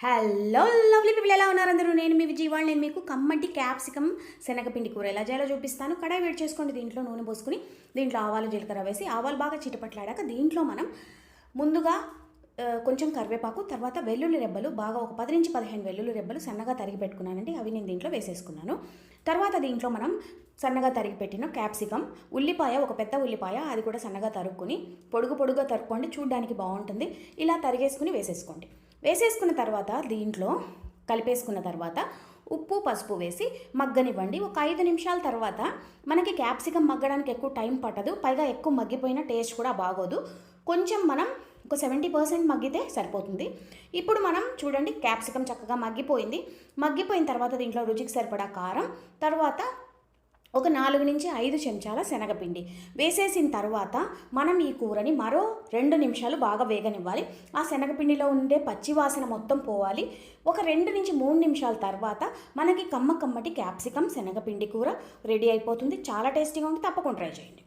Hello lovely people, ఎలా ఉన్నారు అందరూ? నేను మీ విజయవాడ. నేను మీకు కమ్మటి క్యాప్సికమ్ శనగపిండి కూర ఎలా చేయాలో చూపిస్తాను. కడాయి వేడి చేసుకోండి. దీంట్లో నూనె పోసుకుని దీంట్లో ఆవాలు జీలకర్ర వేసి ఆవాలు బాగా చిటపట్లాడాక దీంట్లో మనం ముందుగా కొంచెం కరివేపాకు, తర్వాత వెల్లుల్లి రెబ్బలు బాగా ఒక 10 నుంచి 15 వెల్లుల్లి రెబ్బలు సన్నగా తరిగి పెట్టుకున్నానండి. అవి నేను దీంట్లో వేసేసుకున్నాను. తర్వాత దీంట్లో మనం సన్నగా తరిగి పెట్టిన క్యాప్సికమ్, ఉల్లిపాయ, ఒక పెద్ద ఉల్లిపాయ అది కూడా సన్నగా తరుక్కుని పొడుగుగా తరుక్కోండి, చూడడానికి బాగుంటుంది. ఇలా తరిగేసుకుని వేసేసుకోండి. వేసేసుకున్న తర్వాత దీంట్లో కలిపేసుకున్న తర్వాత ఉప్పు పసుపు వేసి మగ్గనివ్వండి. ఒక 5 నిమిషాల తర్వాత మనకి క్యాప్సికమ్ మగ్గడానికి ఎక్కువ టైం పట్టదు, పైగా ఎక్కువ మగ్గిపోయిన టేస్ట్ కూడా బాగోదు. కొంచెం మనం ఒక 70% మగ్గితే సరిపోతుంది. ఇప్పుడు మనం చూడండి, క్యాప్సికమ్ చక్కగా మగ్గిపోయిన తర్వాత దీంట్లో రుచికి సరిపడా కారం, తర్వాత ఒక 4 నుంచి 5 చెంచాల శనగపిండి వేసేసిన తర్వాత మనం ఈ కూరని మరో 2 నిమిషాలు బాగా వేగనివ్వాలి. ఆ శనగపిండిలో ఉండే పచ్చివాసన మొత్తం పోవాలి. ఒక 2 నుంచి 3 నిమిషాల తర్వాత మనకి కమ్మటి క్యాప్సికమ్ శనగపిండి కూర రెడీ అయిపోతుంది. చాలా టేస్టీగా ఉంది, తప్పకుండా ట్రై చేయండి.